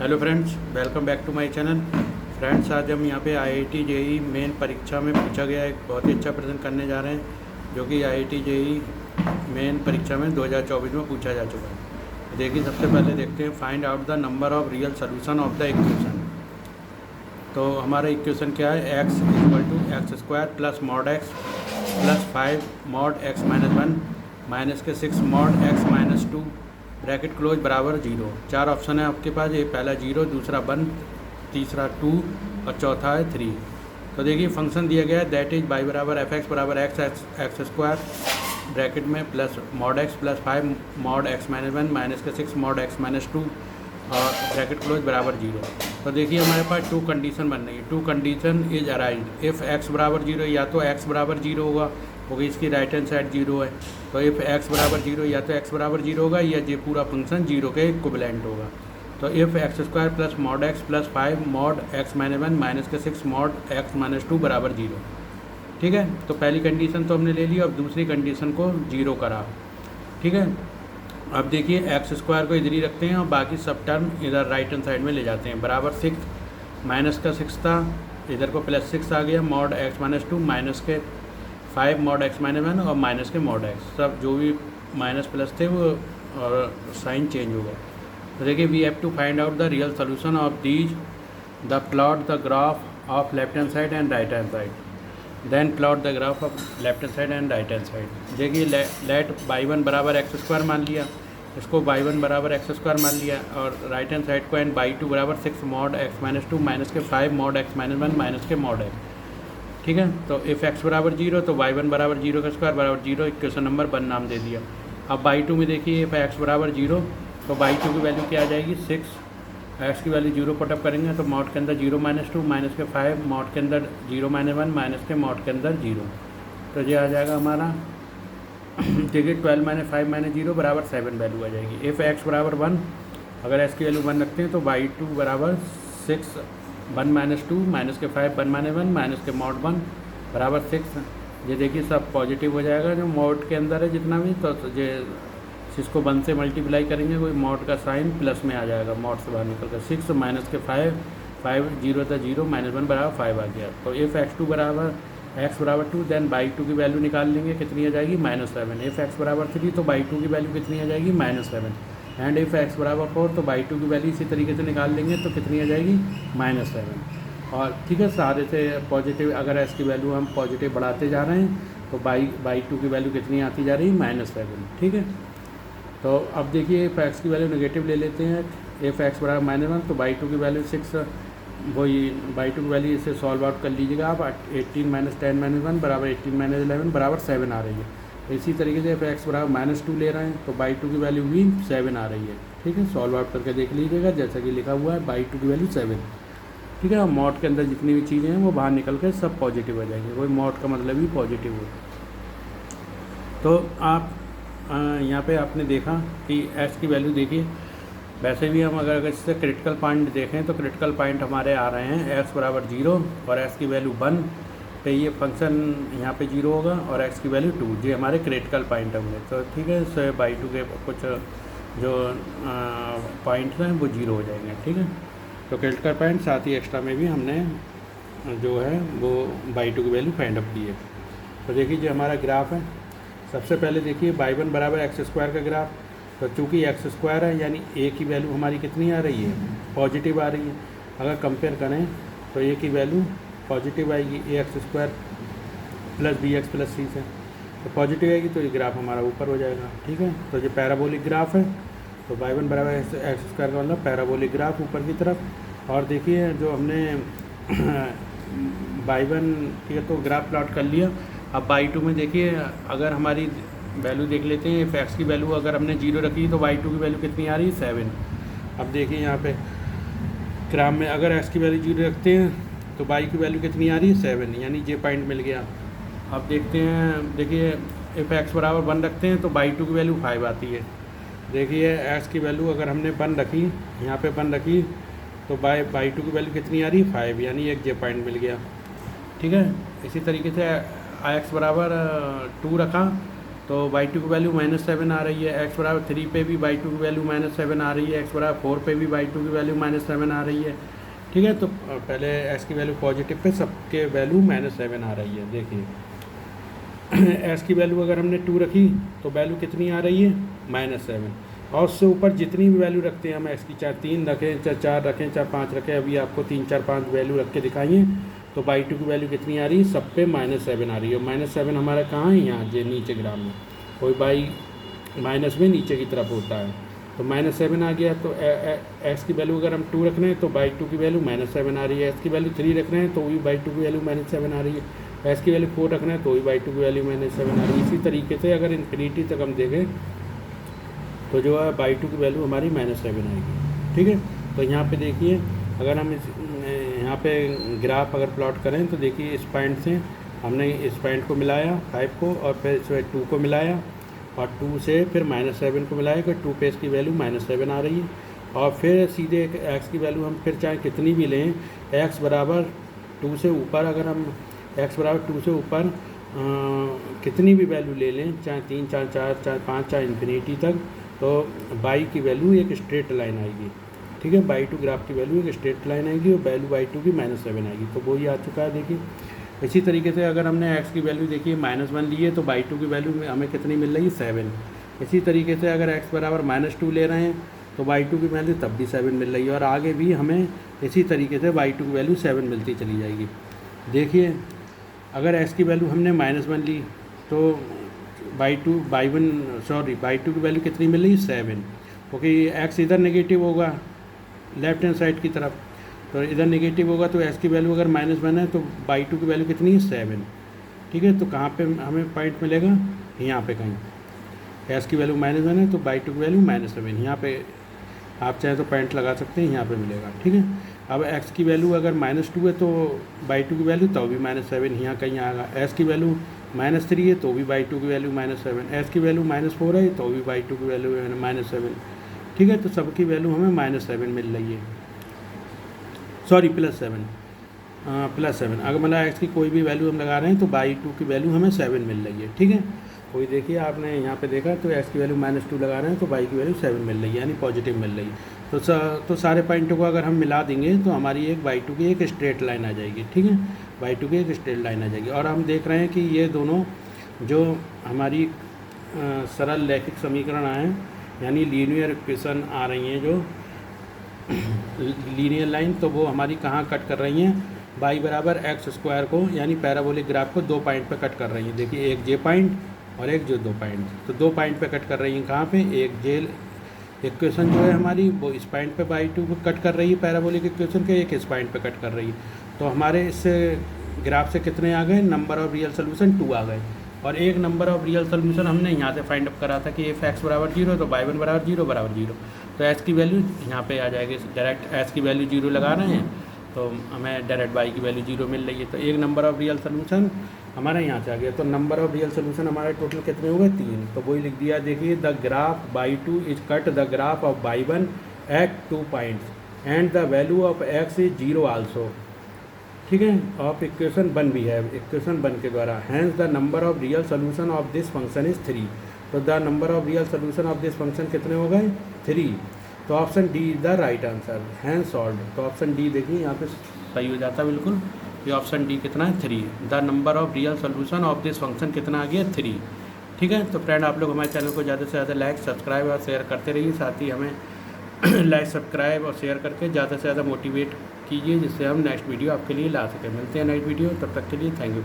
Hello friends, welcome back to my channel. Friends, आज हम यहाँ पे आईआईटी जेईई मेन परीक्षा में पूछा गया एक बहुत ही अच्छा प्रश्न करने जा रहे हैं, जो कि आईआईटी जेईई मेन परीक्षा में 2024 में पूछा जा चुका है। देखिए, सबसे पहले देखते हैं find out the number of real solution of the equation. तो हमारा इक्वेशन क्या है? X equal to X square plus mod X plus 5 mod X minus 1 minus के 6 mod X minus 2 bracket close बराबर 0। चार ऑप्शन है आपके पास। ये पहला 0, दूसरा 1, तीसरा 2 और चौथा है 3। तो देखिए, फंक्शन दिया गया है दैट इज बाई बराबर एफ एक्स बराबर एक्स स्क्वायर ब्रैकेट में plus mod X plus 5 mod X minus 1 minus के 6 मॉड एक्स माइनस 2 और ब्रैकेट क्लोज बराबर 0। तो देखिए, हमारे पास टू कंडीशन बन रही है। Two condition is arise if X बराबर 0, या तो एक्स बराबर 0 होगा क्योंकि इसकी राइट हैंड साइड 0 है। तो इफ़ एक्स बराबर 0, या तो एक्स बराबर 0 होगा या ये पूरा फंक्शन 0 के इक्विवेलेंट होगा। तो if x square plus mod X plus 5 mod X minus 1 minus के 6 मॉड एक्स माइनस 2 बराबर 0। ठीक है, तो पहली कंडीशन तो हमने ले ली। अब दूसरी कंडीशन को 0 करा। ठीक है, अब देखिए, एक्स स्क्वायर को इधर ही रखते हैं और बाकी सब टर्म इधर राइट हैंड साइड में ले जाते हैं। बराबर 6 माइनस का 6 था, इधर को प्लस 6 आ गया, मॉड एक्स माइनस 2 माइनस के 5 मॉड एक्स माइनस 1 और माइनस के मॉड एक्स, सब जो भी माइनस प्लस थे वो और साइन चेंज हो गया। तो देखिए, we have to find out the real solution of these. The plot the graph of left hand side and right hand side, then plot the graph of left hand side and right hand side. देखिए, let by 1 बराबर x square मान लिया, इसको by 1 बराबर x square मान लिया, और right hand side को एंड बाई 2 बराबर 6 मॉड एक्स माइनस 2 माइनस के 5 मॉड एक्स माइनस 1 माइनस के मॉड एक्स। ठीक है, तो इफ़ एक्स बराबर 0 तो बाई 1 बराबर 0 का स्क्वायर बराबर 0, इक्वेशन नंबर 1 नाम दे दिया। अब बाई 2 में देखिए, इफ़ एक्स बराबर 0 तो बाई 2 की वैल्यू क्या आ जाएगी? 6। एक्स की वैल्यू 0 पुटअप करेंगे तो मॉड के अंदर 0 माइनस 2 माइनस के 5 मॉड के अंदर 0 माइनस 1 माइनस के मॉड के अंदर 0। तो ये आ जाएगा हमारा देखिए 12 माइनस 5 माइनस 0 बराबर 7 वैल्यू आ जाएगी। इफ़ एक्स बराबर 1, अगर एक्स की वैल्यू 1 रखते हैं तो बाई 2 बराबर 6 1 माइनस 2 माइनस के 5 1 माइनस 1 माइनस के मॉड 1 बराबर 6। ये देखिए, सब पॉजिटिव हो जाएगा जो मॉड के अंदर है जितना भी। तो ये इसको 1 से मल्टीप्लाई करेंगे, कोई मॉड का साइन प्लस में आ जाएगा, मॉड से बाहर निकल कर 6 माइनस के 5 0 था 0 माइनस 1 बराबर 5 आ गया। तो इफ़ x2 बराबर x बराबर 2, देन बाई 2 की वैल्यू निकाल लेंगे, कितनी आ जाएगी? -7। इफ़ x बराबर 3 तो बाई 2 की वैल्यू कितनी आ जाएगी? -7। एंड इफ़ x बराबर 4 तो बाई 2 की वैल्यू इसी तरीके से निकाल लेंगे तो कितनी आ जाएगी? -7। और ठीक है, सारे से पॉजिटिव, अगर x की वैल्यू हम पॉजिटिव बढ़ाते जा रहे हैं तो बाई 2 की वैल्यू कितनी आती जा रही है? -7। ठीक है, तो अब देखिए, इफ़ एक्स की वैल्यू नेगेटिव ले लेते हैं। इफ़ एक्स बराबर -1 तो बाई 2 की वैल्यू 6, वही बाई 2 की वैल्यू इसे सॉल्व आउट कर लीजिएगा आप। 18 माइनस 10 माइनस 1 बराबर 18 माइनस 11 बराबर 7 आ रही है। तो इसी तरीके से इफ़ एक्स बराबर -2 ले रहे हैं तो बाई 2 की वैल्यू भी 7 आ रही है। ठीक है, सॉल्व आउट करके देख लीजिएगा, जैसा कि लिखा हुआ है बाई 2 की वैल्यू 7। ठीक है, और मॉड के अंदर जितनी भी चीज़ें हैं वो बाहर निकल कर सब पॉजिटिव हो जाएंगे। कोई मॉड का मतलब ही पॉजिटिव हो। तो आप यहाँ पे आपने देखा कि एक्स की वैल्यू देखिए, वैसे भी हम अगर इससे क्रिटिकल पॉइंट देखें तो क्रिटिकल पॉइंट हमारे आ रहे हैं एक्स बराबर 0 और एक्स की वैल्यू 1 तो ये फंक्शन यहाँ पे 0 होगा, और एक्स की वैल्यू 2, ये हमारे क्रिटिकल पॉइंट होंगे। तो ठीक है, इससे बाई 2 के कुछ जो पॉइंट्स हैं वो 0 हो जाएंगे। ठीक है, तो क्रिटिकल पॉइंट साथ ही एक्स्ट्रा में भी हमने जो है वो बाई 2 की वैल्यू फाइंड अप की है। तो देखिए, जो हमारा ग्राफ है, सबसे पहले देखिए बाई 1 बराबर एक्स स्क्वायर का ग्राफ। तो चूँकि एक्स स्क्वायर है यानी ए की वैल्यू हमारी कितनी आ रही है? पॉजिटिव आ रही है। अगर कंपेयर करें तो ए की वैल्यू पॉजिटिव आएगी, a x square plus b x plus c से, तो पॉजिटिव आएगी तो ये ग्राफ हमारा ऊपर हो जाएगा। ठीक है, तो ये पैराबोलिक ग्राफ है। तो बाई 1 बराबर एक्स स्क्वायर का मतलब पैराबोलिक ग्राफ ऊपर की तरफ। और देखिए, जो हमने बाई 1 ठीक है तो ग्राफ प्लॉट कर लिया। अब बाई 2 में देखिए, अगर हमारी वैल्यू देख लेते हैं, इफ़ एक्स की वैल्यू अगर हमने 0 रखी तो बाई 2 की वैल्यू कितनी आ रही है? 7। अब देखिए, यहाँ पे ग्राफ में अगर एक्स की वैल्यू 0 रखते हैं तो बाई की वैल्यू कितनी आ रही है? 7, यानी ये पॉइंट मिल गया। अब देखते हैं, देखिए इफ़ एक्स बराबर 1 रखते हैं तो बाई 2 की वैल्यू 5 आती है। देखिए, एक्स की वैल्यू अगर हमने 1 रखी, यहाँ पे 1 रखी तो बाई 2 की वैल्यू कितनी आ रही है? 5, यानी एक जे पॉइंट मिल गया। ठीक है, इसी तरीके से एक्स बराबर 2 रखा तो y2 की वैल्यू -7 आ रही है। x बराबर 3 पे भी y2 की वैल्यू -7 आ रही है। x बराबर 4 पे भी y2 की वैल्यू -7 आ रही है। ठीक है, तो पहले x की वैल्यू पॉजिटिव पे सबके वैल्यू -7 आ रही है। देखिए x की वैल्यू अगर हमने 2 रखी तो वैल्यू कितनी आ रही है, -7। और उससे ऊपर जितनी भी वैल्यू रखते हैं हम x की, चाहे 3 रखें, चाहे 4 रखें, चाहे 5 रखें, अभी आपको 3 4 5 वैल्यू रख के दिखाइए, तो y2 की वैल्यू कितनी आ रही है, सब पे -7 आ रही है। -7 हमारा कहाँ है, यहाँ जे नीचे ग्राफ में, कोई बाई माइनस में नीचे की तरफ होता है, तो -7 आ गया। तो x की वैल्यू अगर हम 2 रख रहे हैं तो y2 की वैल्यू -7 आ रही है। x की वैल्यू 3 रख रहे हैं तो भी y2 की वैल्यू -7 आ रही है। x की वैल्यू 4 रख रहे हैं तो भी y2 की वैल्यू -7 आ रही है। इसी तरीके से अगर इन्फिनिटी तक हम देखें तो जो है y2 की वैल्यू हमारी -7 आएगी। ठीक है, तो यहाँ पे देखिए, अगर हम यहाँ पे ग्राफ अगर प्लॉट करें तो देखिए इस पॉइंट से हमने इस पॉइंट को मिलाया 5 को, और फिर इसमें 2 को मिलाया, और 2 से फिर -7 को मिलाया, कि 2 पे इसकी वैल्यू -7 आ रही है। और फिर सीधे x की वैल्यू हम फिर चाहे कितनी भी लें, x बराबर 2 से ऊपर, अगर हम x बराबर 2 से ऊपर कितनी भी वैल्यू ले लें, चाहे 3 चाहे 4 चाहे 5 चाहे इन्फिनिटी तक, तो y की वैल्यू एक स्ट्रेट लाइन आएगी। ठीक है, y2 ग्राफ की वैल्यू एक स्ट्रेट लाइन आएगी और वैल्यू y2 की -7 आएगी, तो वही आ चुका है। देखिए इसी तरीके से अगर हमने x की वैल्यू देखिए -1 ली है तो y2 की वैल्यू हमें कितनी मिल रही है, 7। इसी तरीके से अगर x बराबर -2 ले रहे हैं तो y2 की वैल्यू तब भी 7 मिल रही है, और आगे भी हमें इसी तरीके से y2 की वैल्यू 7 मिलती चली जाएगी। देखिए अगर x की वैल्यू हमने -1 ली तो y2 की वैल्यू कितनी मिल रही है, 7, क्योंकि x इधर नेगेटिव होगा लेफ्ट हैंड साइड की तरफ, तो इधर नेगेटिव होगा, तो x की वैल्यू अगर -1 है तो y2 की वैल्यू कितनी है, 7। ठीक है, तो कहाँ पे हमें पॉइंट मिलेगा, यहाँ पे कहीं x की वैल्यू -1 है तो y2 की वैल्यू -7, यहाँ पे आप चाहे तो पॉइंट लगा सकते हैं, यहाँ पे मिलेगा। ठीक है, अब x की वैल्यू अगर -2 है तो y2 की वैल्यू तो भी -7 यहाँ कहीं आएगा। x की वैल्यू -3 है तो भी y2 की वैल्यू -7, x की वैल्यू -4 है तो भी y2 की वैल्यू -7। ठीक है, तो सबकी वैल्यू हमें -7 मिल रही है, सॉरी +7। अगर मतलब x की कोई भी वैल्यू हम लगा रहे हैं तो y2 की वैल्यू हमें 7 मिल रही है। ठीक है, कोई देखिए आपने यहाँ पे देखा तो x की वैल्यू -2 लगा रहे हैं तो y की वैल्यू 7 मिल रही है, यानी पॉजिटिव मिल रही है। तो सारे पॉइंटों को अगर हम मिला देंगे तो हमारी एक y2 की एक स्ट्रेट लाइन आ जाएगी। ठीक है, y2 की एक स्ट्रेट लाइन आ जाएगी। और हम देख रहे हैं कि ये दोनों जो हमारी सरल रैखिक समीकरण आए, यानी लीनियर इक्वेशन आ रही हैं, जो लीनियर लाइन, तो वो हमारी कहाँ कट कर रही हैं, y बराबर x² को, यानी पैराबोलिक ग्राफ को 2 पॉइंट पे कट कर रही हैं। देखिए एक जे पॉइंट और एक जो 2 पॉइंट, तो 2 पॉइंट पे कट कर रही हैं। कहाँ पे, एक जे इक्वेशन जो है हमारी वो इस पॉइंट पे y2 पे कट कर रही है पैराबोलिक इक्वेशन के, एक इस पॉइंट पे कट कर रही है। तो हमारे इस ग्राफ से कितने आ गए, नंबर ऑफ रियल सोल्यूशन 2 आ गए, और एक नंबर ऑफ रियल सोल्यूशन हमने यहाँ से फाइंड अप करा था कि if x बराबर 0 तो y1 बराबर 0, तो x की वैल्यू यहाँ पे आ जाएगी। डायरेक्ट x की वैल्यू 0 लगा रहे हैं तो हमें डायरेक्ट y की वैल्यू 0 मिल रही है। तो एक नंबर ऑफ रियल सोल्यूशन हमारा यहाँ से आ गया। तो नंबर ऑफ रियल सोल्यूशन हमारे टोटल कितने हो गए, 3, तो वही लिख दिया। देखिए the graph y2 is cut the graph of y1 at 2 points and the value of x is 0 also. ठीक है, ऑफ इक्वेशन 1 भी है, इक्वेशन 1 के द्वारा। Hence the number of real solution of this function is 3। तो the number of real solution of this function कितने हो गए, 3। तो option D is the right answer, hence solve. तो ऑप्शन डी देखिए यहाँ पे सही हो जाता है बिल्कुल। ये ऑप्शन डी कितना है, 3। The number of real solution of this function कितना आ गया, 3। ठीक है, तो फ्रेंड आप लोग हमारे चैनल को ज़्यादा से ज़्यादा लाइक, सब्सक्राइब और शेयर करते रहिए। साथ ही हमें लाइक, सब्सक्राइब और शेयर करके ज़्यादा से ज़्यादा मोटिवेट कीजिए, जिससे हम नेक्स्ट वीडियो आपके लिए ला सकें। मिलते हैं नेक्स्ट वीडियो, तब तक के लिए थैंक यू।